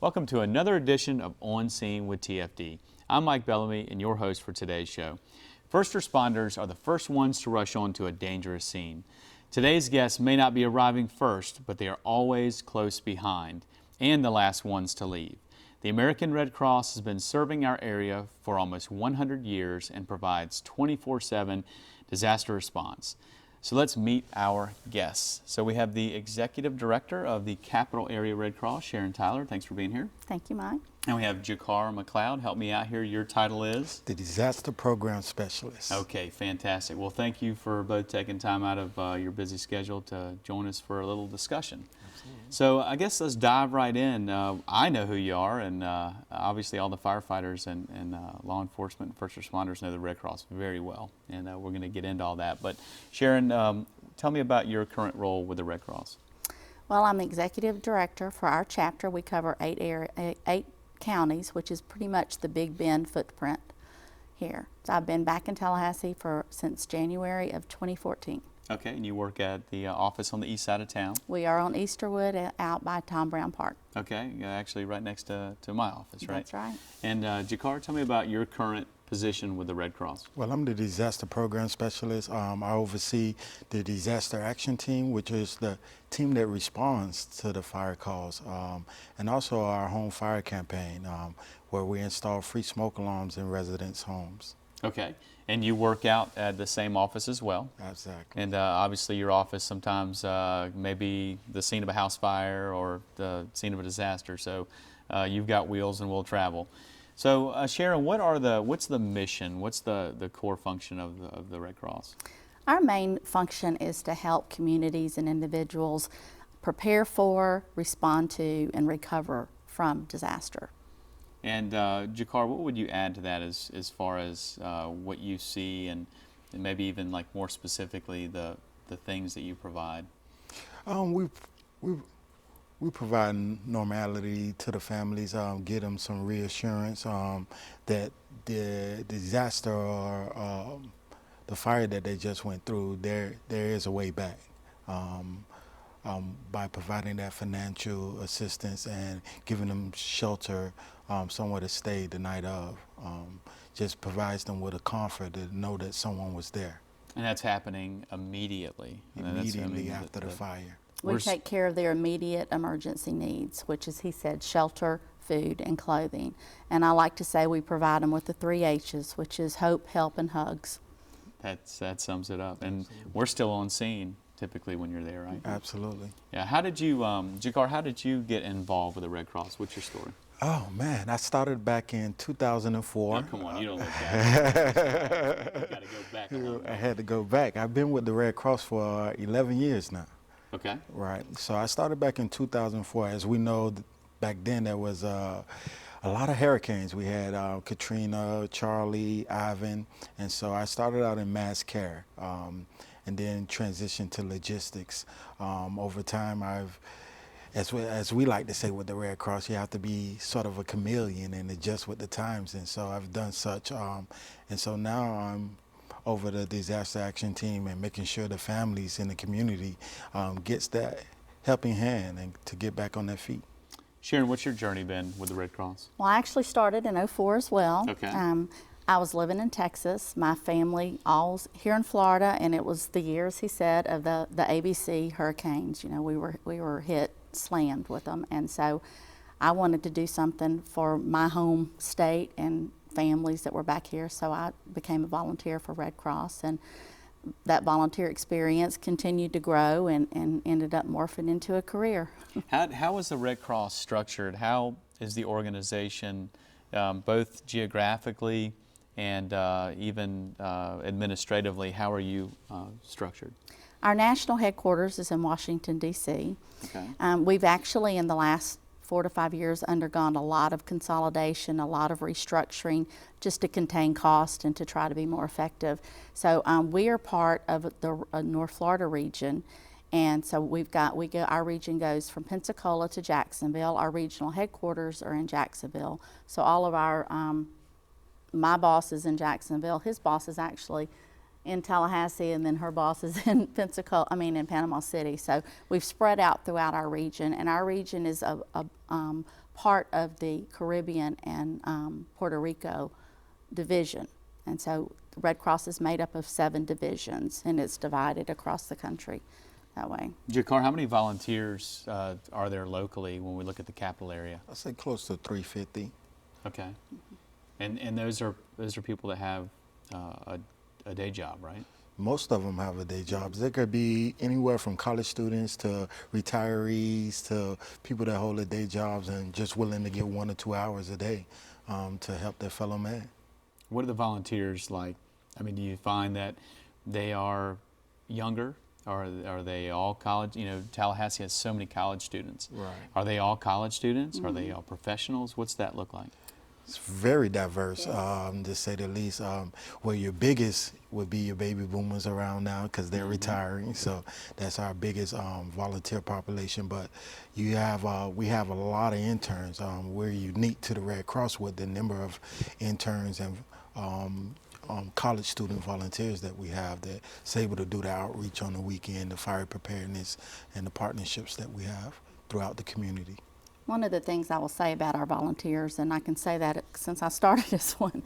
Welcome to another edition of On Scene with TFD. I'm Mike Bellamy and your host for today's show. First responders are the first ones to rush onto a dangerous scene. Today's guests may not be arriving first, but they are always close behind and the last ones to leave. The American Red Cross has been serving our area for almost 100 years and provides 24/7 disaster response. So let's meet our guests. So we have the Executive Director of the Capital Area Red Cross, SHARON Tyler. Thanks for being here. Thank you, Mike. And we have JACAR McLeod. Help me out here. Your title is? The Disaster Program Specialist. Okay, fantastic. Well, thank you for both taking time out of your busy schedule to join us for a little discussion. Absolutely. So I guess let's dive right in. I know who you are, and obviously all the firefighters and law enforcement and first responders know the Red Cross very well, and we're going to get into all that. But SHARON, tell me about your current role with the Red Cross. Well, I'm the Executive Director for our chapter. We cover eight counties, which is pretty much the Big Bend footprint here. So I've been back in Tallahassee since January of 2014. Okay, and you work at the office on the east side of town? We are on Easterwood out by Tom Brown Park. Okay, actually right next to my office, right? That's right. And JACAR, tell me about your current position with the Red Cross. Well, I'm the Disaster Program Specialist. I oversee the Disaster Action Team, which is the team that responds to the fire calls, and also our home fire campaign, where we install free smoke alarms in residents' homes. Okay, and you work out at the same office as well? Exactly. And obviously your office sometimes may be the scene of a house fire or the scene of a disaster, so you've got wheels and will travel. So SHARON, what's the mission? What's the core function of the Red Cross? Our main function is to help communities and individuals prepare for, respond to, and recover from disaster. And JACAR, what would you add to that as far as what you see and maybe even like more specifically the things that you provide? We provide normality to the families, give them some reassurance that the disaster or the fire that they just went through, there is a way back. By providing that financial assistance and giving them shelter, somewhere to stay the night of, just provides them with a comfort to know that someone was there. And that's happening immediately? Immediately after the fire. We take care of their immediate emergency needs, which is, he said, shelter, food, and clothing. And I like to say we provide them with the 3 H's, which is hope, help, and hugs. That sums it up. And we're still on scene typically when you're there, right? Absolutely. Yeah. How did you, JACAR, how did you get involved with the Red Cross? What's your story? Oh man, I started back in 2004. Oh, come on, you don't look back. You got to go back. I had to go back. I've been with the Red Cross for 11 years now. Okay. Right. So I started back in 2004. As we know, back then there was a lot of hurricanes. We had Katrina, Charlie, Ivan, and so I started out in mass care and then transitioned to logistics. Over time, as we like to say with the Red Cross, you have to be sort of a chameleon and adjust with the times, and so I've done such. And so now I'm over the Disaster Action Team and making sure the families in the community gets that helping hand and to get back on their feet. SHARON, what's your journey been with the Red Cross? Well, I actually started in '04 as well. Okay. I was living in Texas. My family all here in Florida, and it was the years, he said, of the ABC hurricanes. You know, we were hit, slammed with them, and so I wanted to do something for my home state and families that were back here, so I became a volunteer for Red Cross, and that volunteer experience continued to grow and ended up morphing into a career. How is the Red Cross structured? How is the organization, both geographically and even administratively, how are you structured? Our national headquarters is in Washington, D.C. Okay. We've actually, in the last 4 to 5 years, undergone a lot of consolidation, a lot of restructuring, just to contain cost and to try to be more effective. So we are part of the North Florida region, and so our region goes from Pensacola to Jacksonville. Our regional headquarters are in Jacksonville. So all of our, my boss is in Jacksonville. His boss is actually in Tallahassee, and then her boss is in in Panama City. So we've spread out throughout our region, and our region is a part of the Caribbean and Puerto Rico division. And so the Red Cross is made up of 7 divisions, and it's divided across the country that way. JACAR, how many volunteers are there locally when we look at the capital area? I'd say close to 350. Okay. And those are people that have a day job, right? Most of them have a day jobs. They could be anywhere from college students to retirees to people that hold a day jobs and just willing to give 1 or 2 hours a day to help their fellow man. What are the volunteers like? I mean, do you find that they are younger? Or are they all college? You know, Tallahassee has so many college students. Right. Are they all college students? Are they all professionals? What's that look like? It's very diverse, to say the least. Where your biggest would be your baby boomers around now because they're retiring. So that's our biggest volunteer population. But you have we have a lot of interns. We're unique to the Red Cross with the number of interns and college student volunteers that we have that's able to do the outreach on the weekend, the fire preparedness, and the partnerships that we have throughout the community. One of the things I will say about our volunteers, and I can say that since I started this one,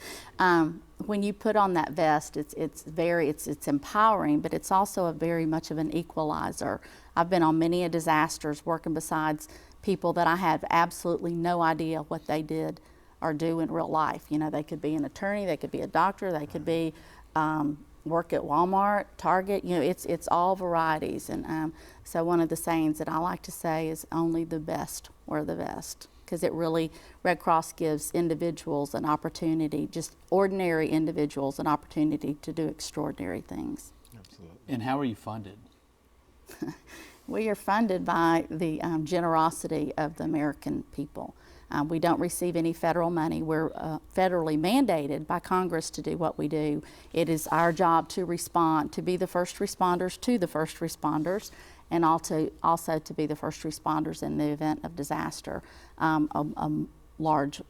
when you put on that vest, it's empowering, but it's also a very much of an equalizer. I've been on many disasters working besides people that I have absolutely no idea what they did or do in real life. You know, they could be an attorney, they could be a doctor, they could be work at Walmart, Target. You know, it's all varieties. And so one of the sayings that I like to say is only the best were the best, because it really, Red Cross gives individuals an opportunity, just ordinary individuals, an opportunity to do extraordinary things. Absolutely. And how are you funded? We are funded by the generosity of the American people. We don't receive any federal money. We're federally mandated by Congress to do what we do. It is our job to respond, to be the first responders to the first responders, and also to be the first responders in the event of disaster, a large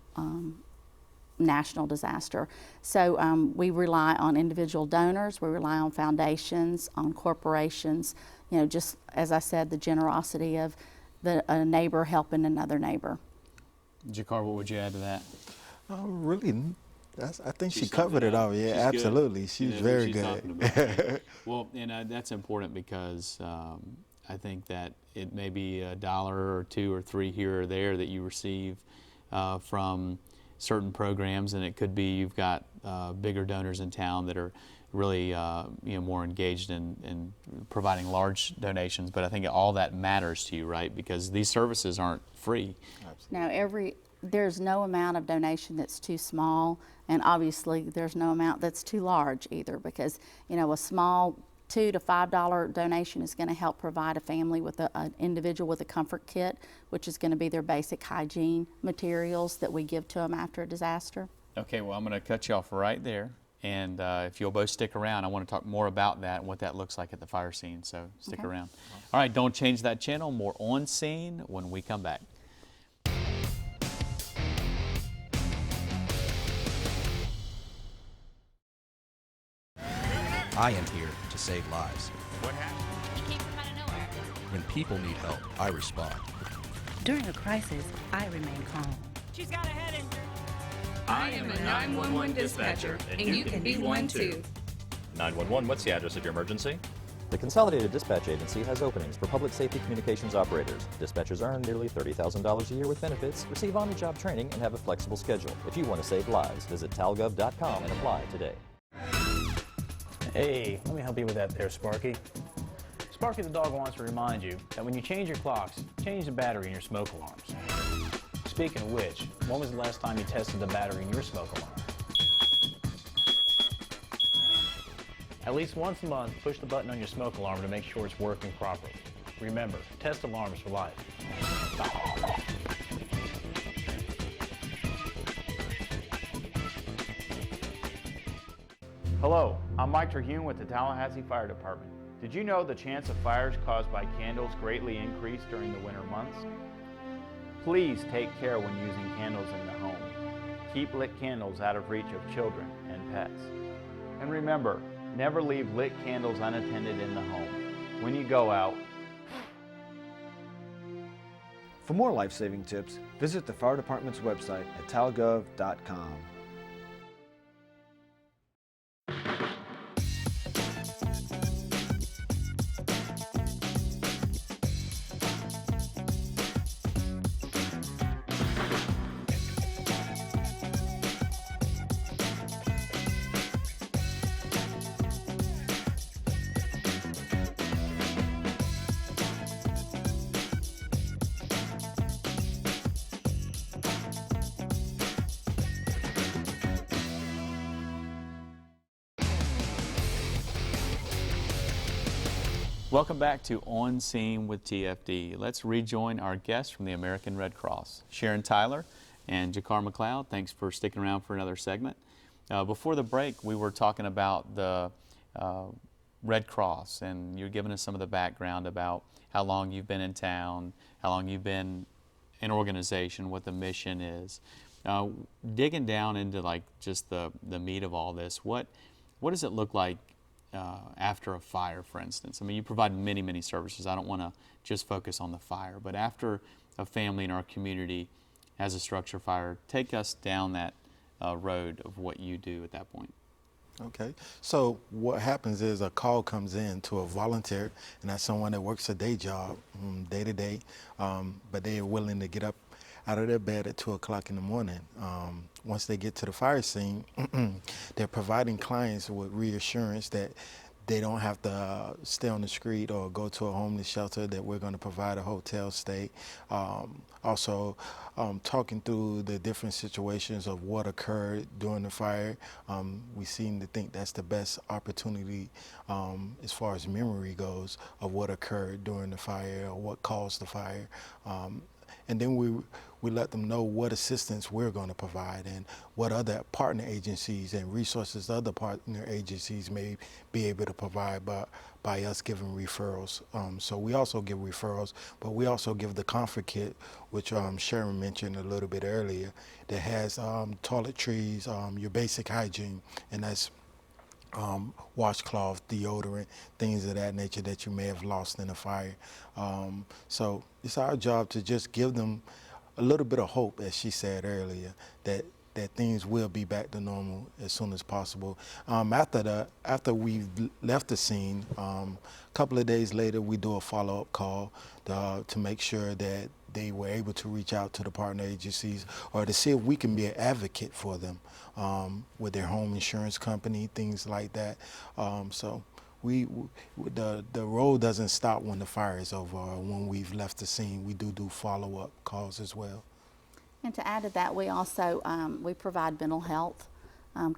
national disaster. So we rely on individual donors, we rely on foundations, on corporations, you know, just as I said, the generosity of a neighbor helping another neighbor. JACAR, what would you add to that? Really, I think she She's covered it all. Yeah, She's absolutely. good. She's She knows very what she's good. talking about, right? Well, and that's important because I think that it may be $1 or $2 or $3 here or there that you receive from certain programs, and it could be you've got bigger donors in town that are really more engaged in providing large donations. But I think all that matters to you, right? Because these services aren't free. Now, there's no amount of donation that's too small, and obviously there's no amount that's too large either, because you know, a small $2 to $5 donation is going to help provide a family with an individual with a comfort kit, which is going to be their basic hygiene materials that we give to them after a disaster. Okay, well, I'm going to cut you off right there. And if you'll both stick around, I want to talk more about that and what that looks like at the fire scene. So stick around. All right, don't change that channel. More On Scene when we come back. I am here to save lives. What happened? He came from out of nowhere. When people need help, I respond. During a crisis, I remain calm. She's got a head injury. I am a 911 dispatcher, and you can be one too. 911, what's the address of your emergency? The Consolidated Dispatch Agency has openings for public safety communications operators. Dispatchers earn nearly $30,000 a year with benefits, receive on-the-job training, and have a flexible schedule. If you want to save lives, visit talgov.com and apply today. Hey, let me help you with that there, Sparky. Sparky the dog wants to remind you that when you change your clocks, change the battery in your smoke alarms. Speaking of which, when was the last time you tested the battery in your smoke alarm? At least once a month, push the button on your smoke alarm to make sure it's working properly. Remember, test alarms for life. Hello, I'm Mike Terhune with the Tallahassee Fire Department. Did you know the chance of fires caused by candles greatly increase during the winter months? Please take care when using candles in the home. Keep lit candles out of reach of children and pets. And remember, never leave lit candles unattended in the home. When you go out, For more life-saving tips, visit the Fire Department's website at talgov.com. Welcome back to On Scene with TFD. Let's rejoin our guests from the American Red Cross, SHARON Tyler and JACAR McLeod. Thanks for sticking around for another segment. Before the break, we were talking about the Red Cross, and you're giving us some of the background about how long you've been in town, how long you've been an organization, what the mission is. Digging down into like just the meat of all this, what does it look like after a fire, for instance? I mean, you provide many, many services. I don't want to just focus on the fire, but after a family in our community has a structure fire, take us down that road of what you do at that point. Okay, so what happens is a call comes in to a volunteer, and that's someone that works a day job, day to day, but they are willing to get up out of their bed at 2 o'clock in the morning. Once they get to the fire scene, they're providing clients with reassurance that they don't have to stay on the street or go to a homeless shelter, that we're going to provide a hotel stay. Also, talking through the different situations of what occurred during the fire. We seem to think that's the best opportunity as far as memory goes of what occurred during the fire or what caused the fire. And then we let them know what assistance we're going to provide and what other partner agencies and resources other partner agencies may be able to provide by us giving referrals. So we also give referrals, but we also give the comfort kit, which SHARON mentioned a little bit earlier, that has toiletries, your basic hygiene, and that's washcloth, deodorant, things of that nature that you may have lost in a fire. So it's our job to just give them a little bit of hope, as she said earlier, that things will be back to normal as soon as possible. After we've left the scene, a couple of days later, we do a follow-up call to make sure that they were able to reach out to the partner agencies or to see if we can be an advocate for them with their home insurance company, things like that. So the road doesn't stop when the fire is over or when we've left the scene. We do follow-up calls as well. And to add to that, we also we provide mental health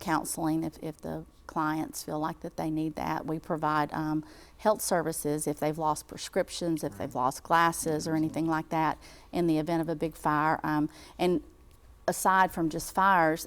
counseling if the clients feel like that they need that. We provide health services if they've lost prescriptions, if they've lost glasses or anything like that in the event of a big fire. And aside from just fires,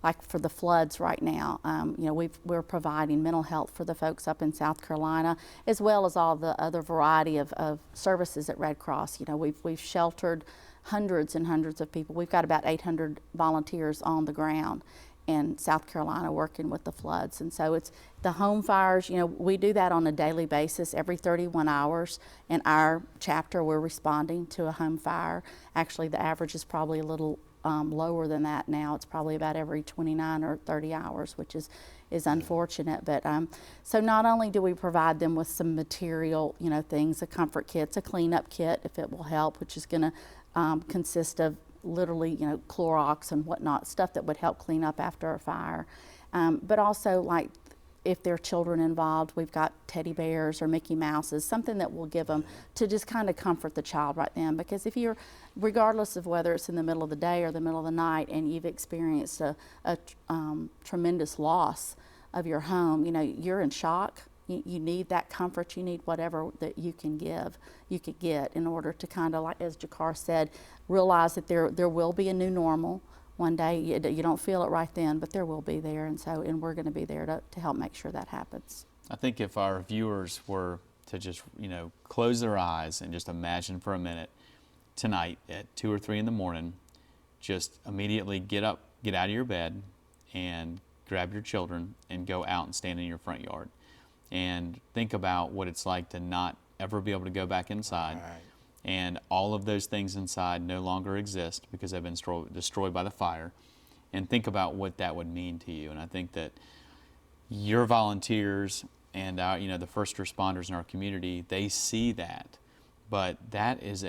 like for the floods right now, you know, we're providing mental health for the folks up in South Carolina, as well as all the other variety of services at Red Cross. You know, we've sheltered hundreds and hundreds of people. We've got about 800 volunteers on the ground in South Carolina working with the floods. And so it's the home fires, you know, we do that on a daily basis every 31 hours. In our chapter, we're responding to a home fire. Actually, the average is probably a little lower than that now. It's probably about every 29 or 30 hours, which is unfortunate. But so not only do we provide them with some material, you know, things, a comfort kit, a cleanup kit, if it will help, which is going to consist of literally, you know, Clorox and whatnot, stuff that would help clean up after a fire. But also, like, if there are children involved, we've got teddy bears or Mickey Mouses, something that will give them to just kind of comfort the child right then. Because if you're, regardless of whether it's in the middle of the day or the middle of the night, and you've experienced a tremendous loss of your home, you know, you're in shock. You need that comfort. You need whatever that you can give, you could get in order to kind of, like as JACAR said, realize that there will be a new normal one day. You don't feel it right then, but there will be there, and we're going to be there to help make sure that happens. I think if our viewers were to just, you know, close their eyes and just imagine for a minute tonight at 2 or 3 in the morning, just immediately get up, get out of your bed, and grab your children and go out and stand in your front yard. And think about what it's like to not ever be able to go back inside. and all of those things inside no longer exist because they've been destroyed by the fire. And think about what that would mean to you. And I think that your volunteers and the first responders in our community, they see that, but that is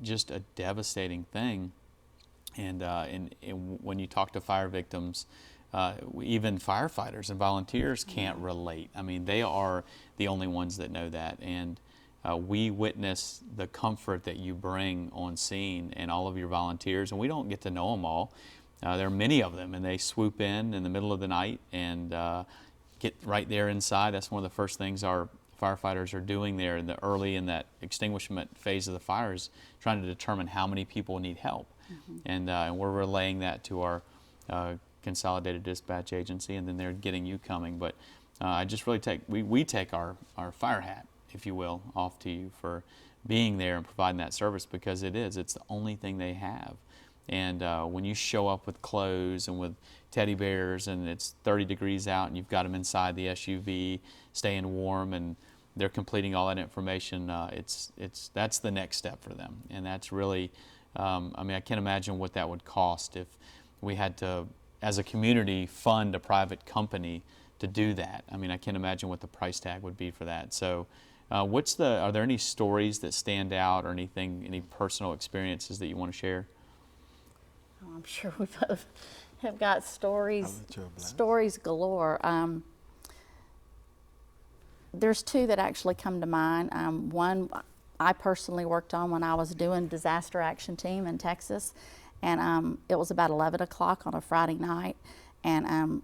just a devastating thing. And when you talk to fire victims, even firefighters and volunteers can't relate. I mean, they are the only ones that know that. And we witness the comfort that you bring on scene, and all of your volunteers, and we don't get to know them all. There are many of them, and they swoop in the middle of the night and get right there inside. That's one of the first things our firefighters are doing there in that extinguishment phase of the fire, is trying to determine how many people need help. And we're relaying that to our consolidated dispatch agency, and then they're getting you coming. But I just really we take our fire hat, if you will, off to you for being there and providing that service, because it's the only thing they have. And when you show up with clothes and with teddy bears, and it's 30 degrees out, and you've got them inside the SUV staying warm, and they're completing all that information, that's the next step for them. And that's really, I can't imagine what that would cost if we had to, as a community, fund a private company to do that. I can't imagine what the price tag would be for that. So are there any stories that stand out, or any personal experiences that you want to share? I'm sure we both have got stories galore. There's two that actually come to mind. One I personally worked on when I was doing disaster action team in Texas, and it was about 11 o'clock on a Friday night, and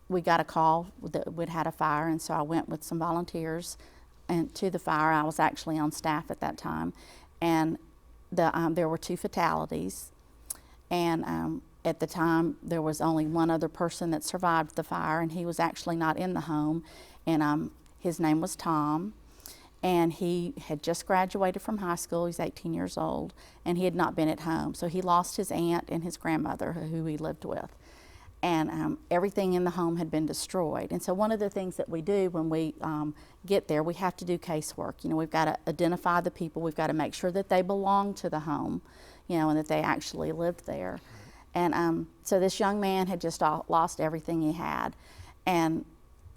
we got a call that we'd had a fire, and so I went with some volunteers to the fire. I was actually on staff at that time, and there were 2 fatalities. And at the time, there was only one other person that survived the fire, and he was actually not in the home. And his name was Tom, and he had just graduated from high school. He's 18 years old, and he had not been at home. So he lost his aunt and his grandmother, who he lived with. And everything in the home had been destroyed. And so one of the things that we do when we get there, we have to do casework. We've got to identify the people. We've got to make sure that they belong to the home, and that they actually lived there. And so this young man had just lost everything he had, and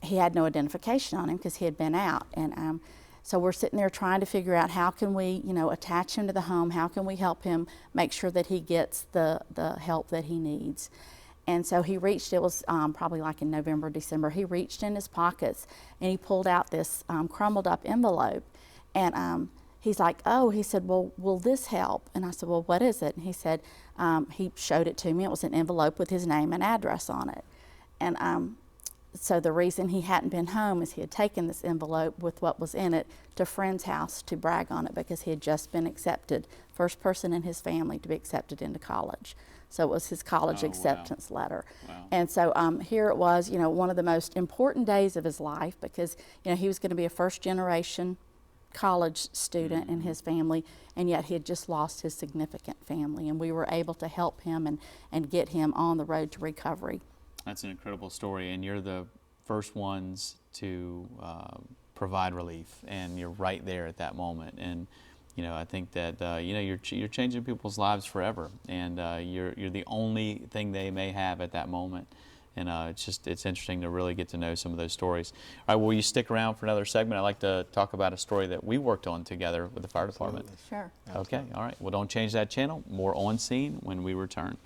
he had no identification on him because he had been out. And so we're sitting there trying to figure out how can we, attach him to the home, how can we help him make sure that he gets the help that he needs. And so he reached, it was probably like in November, December, he reached in his pockets and he pulled out this crumbled up envelope. And he's like, oh, he said, well, will this help? And I said, well, what is it? And he said, he showed it to me. It was an envelope with his name and address on it. And so the reason he hadn't been home is he had taken this envelope with what was in it to a friend's house to brag on it, because he had just been accepted, first person in his family to be accepted into college. So it was his college acceptance letter. Wow. And so here it was, one of the most important days of his life, because he was going to be a first generation college student in his family, and yet he had just lost his significant family, and we were able to help him and get him on the road to recovery. That's an incredible story, and you're the first ones to provide relief, and you're right there at that moment. And I think that you're changing people's lives forever, and you're the only thing they may have at that moment. And it's interesting to really get to know some of those stories. All right, will you stick around for another segment? I'd like to talk about a story that we worked on together with the fire department. Sure. Okay, all right. Well, don't change that channel. More On Scene when we return.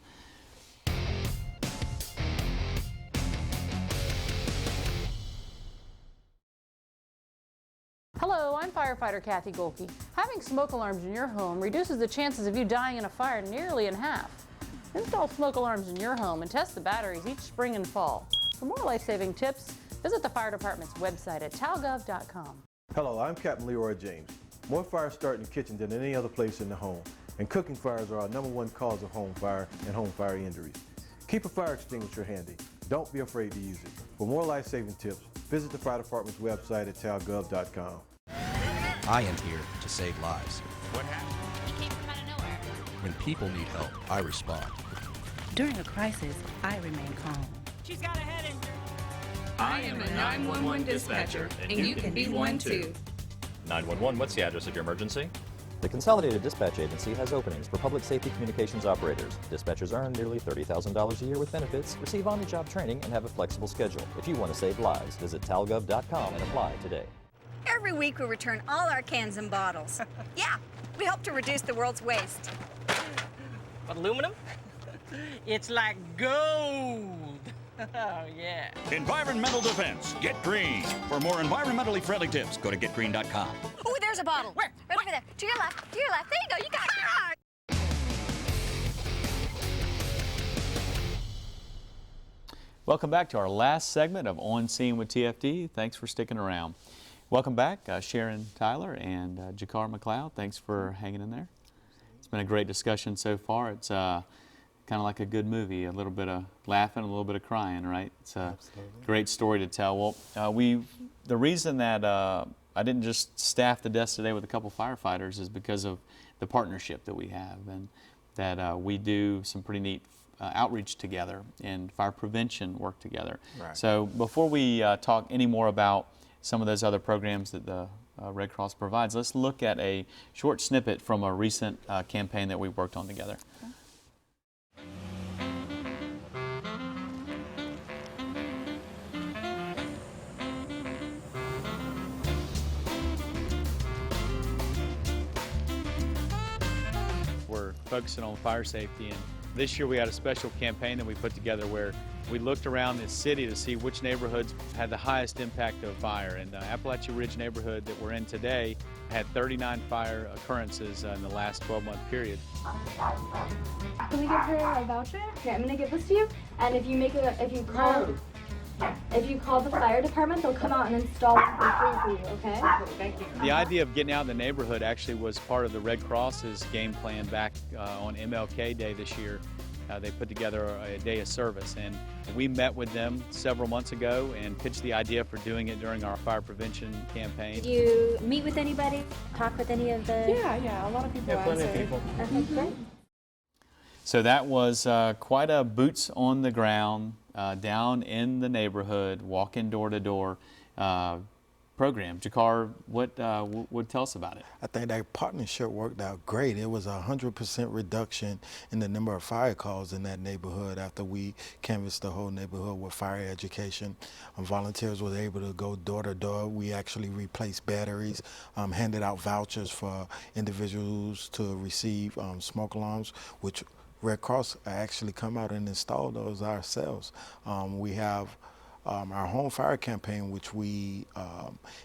Hello, I'm firefighter Kathy Golke. Having smoke alarms in your home reduces the chances of you dying in a fire nearly in half. Install smoke alarms in your home and test the batteries each spring and fall. For more life-saving tips, visit the fire department's website at talgov.com. Hello, I'm Captain Leroy James. More fires start in the kitchen than any other place in the home, and cooking fires are our #1 cause of home fire and home fire injuries. Keep a fire extinguisher handy. Don't be afraid to use it. For more life-saving tips, visit the fire department's website at talgov.com. I am here to save lives. What happened? He came from out of nowhere. When people need help, I respond. During a crisis, I remain calm. She's got a head injury. I am a 911 dispatcher, and you can be one too. 911, what's the address of your emergency? The Consolidated Dispatch Agency has openings for public safety communications operators. Dispatchers earn nearly $30,000 a year with benefits, receive on-the-job training, and have a flexible schedule. If you want to save lives, visit talgov.com and apply today. Every week we return all our cans and bottles. Yeah, we help to reduce the world's waste. Aluminum? It's like gold. Oh, yeah. Environmental defense. Get green. For more environmentally friendly tips, go to getgreen.com. Oh, there's a bottle. Where? Right over there. To your left. To your left. There you go. You got it. Welcome back to our last segment of On Scene with TFD. Thanks for sticking around. Welcome back, Sharon Tyler and JACAR McLeod. Thanks for hanging in there. It's been a great discussion so far. It's kind of like a good movie, a little bit of laughing, a little bit of crying, right? It's a great story to tell. Well, the reason that I didn't just staff the desk today with a couple firefighters is because of the partnership that we have, and that we do some pretty neat outreach together and fire prevention work together. Right. So before we talk any more about some of those other programs that the Red Cross provides, let's look at a short snippet from a recent campaign that we worked on together. We're focusing on fire safety, and this year we had a special campaign that we put together where we looked around the city to see which neighborhoods had the highest impact of fire. And the Appalachia Ridge neighborhood that we're in today had 39 fire occurrences in the last 12-month period. Can we give her a voucher? Here, I'm gonna give this to you. And if you call the fire department, they'll come out and install it for free for you, okay? Thank you. The idea of getting out in the neighborhood actually was part of the Red Cross's game plan back on MLK Day this year. They put together a day of service, and we met with them several months ago and pitched the idea for doing it during our fire prevention campaign. Did you meet with anybody? Talk with any of the... Yeah, a lot of people plenty of people. Okay, great. So that was quite a boots on the ground, down in the neighborhood, walking door to door program. JACAR, what tell us about it? I think that partnership worked out great. It was 100% reduction in the number of fire calls in that neighborhood after we canvassed the whole neighborhood with fire education. Volunteers were able to go door to door. We actually replaced batteries, handed out vouchers for individuals to receive smoke alarms, which Red Cross actually come out and install those ourselves. We have our home fire campaign, which we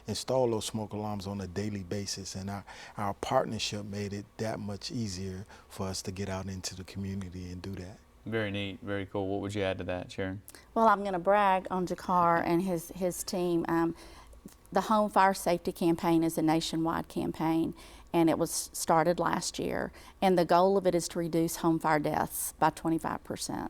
install those smoke alarms on a daily basis, and our partnership made it that much easier for us to get out into the community and do that. Very neat, very cool. What would you add to that, Sharon? Well, I'm going to brag on JACAR and his team. The Home Fire Safety Campaign is a nationwide campaign, and it was started last year. And the goal of it is to reduce home fire deaths by 25%.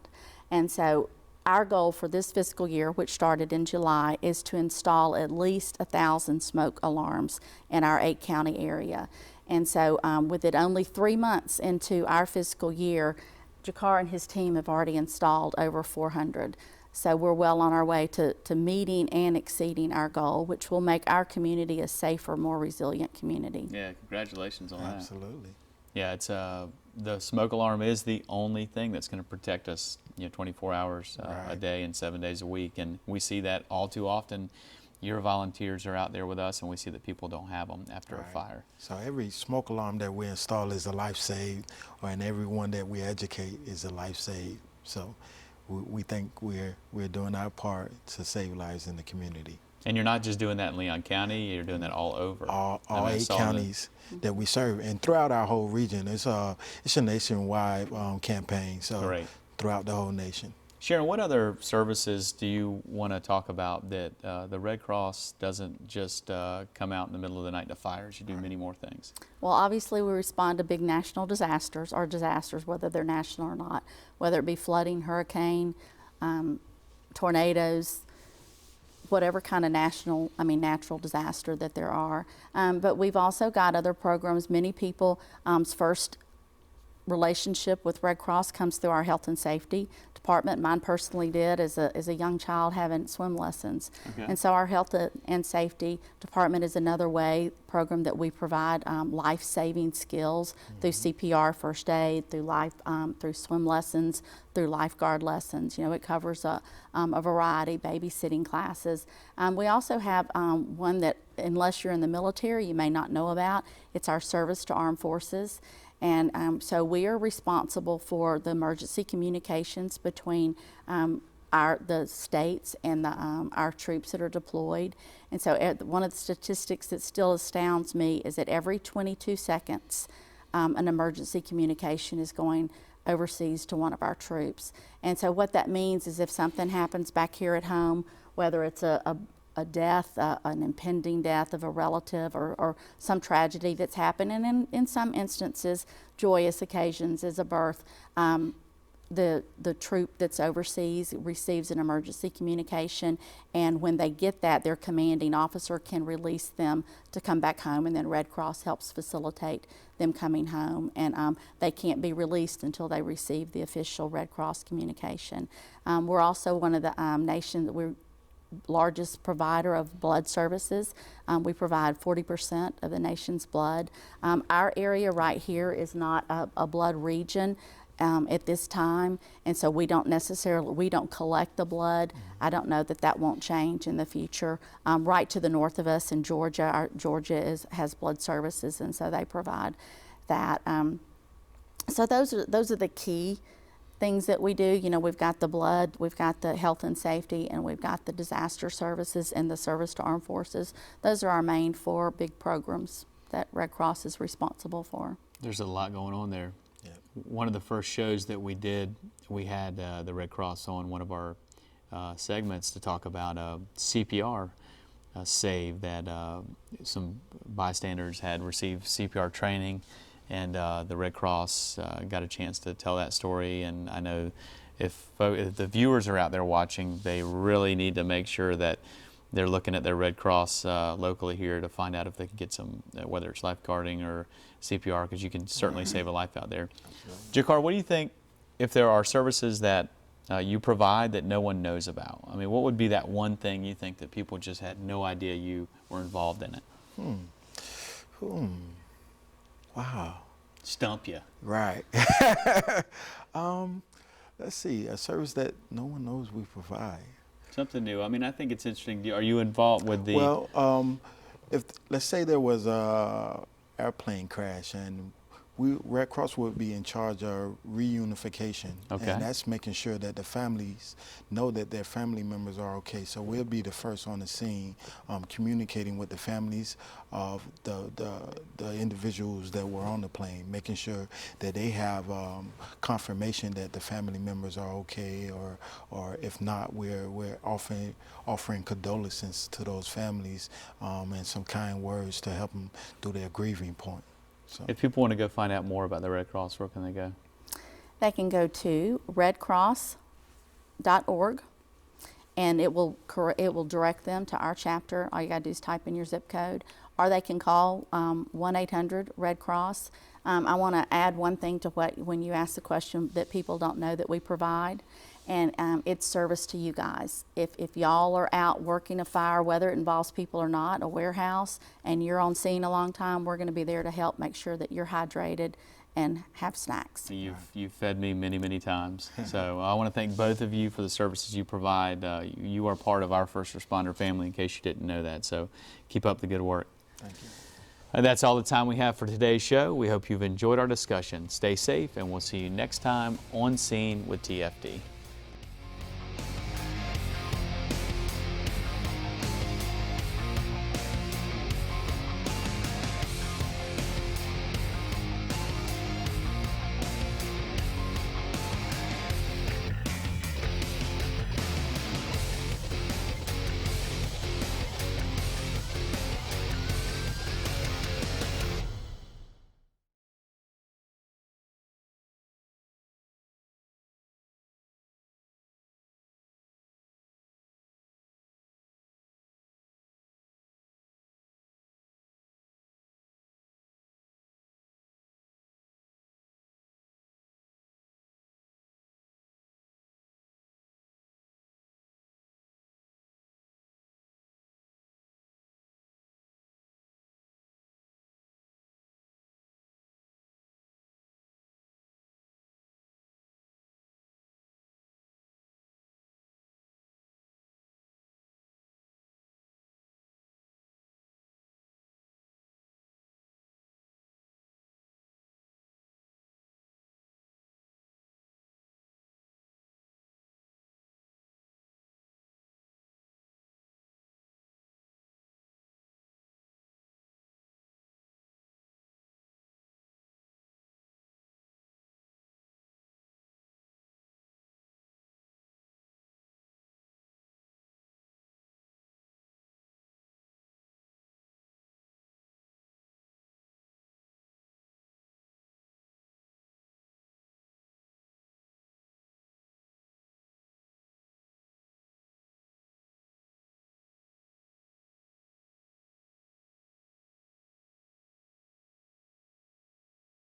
And so our goal for this fiscal year, which started in July, is to install at least 1,000 smoke alarms in our 8-county area. And so with it only 3 months into our fiscal year, JACAR and his team have already installed over 400. So we're well on our way to meeting and exceeding our goal, which will make our community a safer, more resilient community. Yeah, congratulations on that. Absolutely. Yeah, it's the smoke alarm is the only thing that's going to protect us, 24 hours a day and 7 days a week, and we see that all too often. Your volunteers are out there with us, and we see that people don't have them after a fire. So every smoke alarm that we install is a life saved, and every one that we educate is a life saved. So we think we're doing our part to save lives in the community. And you're not just doing that in Leon County, you're doing that all over. All 8 counties that we serve, and throughout our whole region. It's a nationwide campaign, so throughout the whole nation. Sharon, what other services do you want to talk about that the Red Cross doesn't just come out in the middle of the night to fires? You do many more things. Well, obviously we respond to big national disasters, or disasters, whether they're national or not, whether it be flooding, hurricane, tornadoes, whatever kind of natural disaster that there are. But we've also got other programs. Many people's first relationship with Red Cross comes through our health and safety department. Mine personally did as a young child having swim lessons. Okay. And so our health and safety department is another program that we provide life-saving skills through CPR, first aid, through swim lessons, through lifeguard lessons. You know, it covers a variety, babysitting classes. We also have one that, unless you're in the military, you may not know about. It's our service to armed forces. And so we are responsible for the emergency communications between the states and our troops that are deployed. And so one of the statistics that still astounds me is that every 22 seconds an emergency communication is going overseas to one of our troops. And so what that means is if something happens back here at home, whether it's a death, an impending death of a relative, or some tragedy that's happened, and in some instances, joyous occasions as a birth, the troop that's overseas receives an emergency communication, and when they get that, their commanding officer can release them to come back home, and then Red Cross helps facilitate them coming home, and they can't be released until they receive the official Red Cross communication. We're also one of the nations that we're largest provider of blood services. We provide 40% of the nation's blood. Our area right here is not a blood region at this time, and so we don't collect the blood. I don't know that won't change in the future. Right to the north of us in Georgia, Georgia has blood services, and so they provide that. So those are the key things that we do. You know, we've got the blood, we've got the health and safety, and we've got the disaster services and the service to armed forces. Those are our main 4 big programs that Red Cross is responsible for. There's a lot going on there. Yeah. One of the first shows that we did, we had the Red Cross on one of our segments to talk about CPR save that some bystanders had received CPR training, and the Red Cross got a chance to tell that story. And I know if the viewers are out there watching, they really need to make sure that they're looking at their Red Cross locally here to find out if they can get some, whether it's lifeguarding or CPR, because you can certainly save a life out there. JACAR, what do you think if there are services that you provide that no one knows about? I mean, what would be that one thing you think that people just had no idea you were involved in it? Wow. Stump you. Right. Let's see, a service that no one knows we provide. Something new. I mean, I think it's interesting. Are you involved with the... Well, if let's say there was a airplane crash, and Red Cross would be in charge of reunification, okay, and that's making sure that the families know that their family members are okay. So we'll be the first on the scene, communicating with the families of the individuals that were on the plane, making sure that they have confirmation that the family members are okay, or if not, we're offering condolences to those families and some kind words to help them through their grieving point. So. If people want to go find out more about the Red Cross, where can they go? They can go to redcross.org, and it will direct them to our chapter. All you got to do is type in your zip code, or they can call 1-800-RED-CROSS. I want to add one thing to when you ask the question that people don't know that we provide, and it's service to you guys. If y'all are out working a fire, whether it involves people or not, a warehouse, and you're on scene a long time, we're going to be there to help make sure that you're hydrated and have snacks. You've fed me many, many times. So I want to thank both of you for the services you provide. You are part of our first responder family, in case you didn't know that. So keep up the good work. Thank you. That's all the time we have for today's show. We hope you've enjoyed our discussion. Stay safe, and we'll see you next time on Scene with TFD.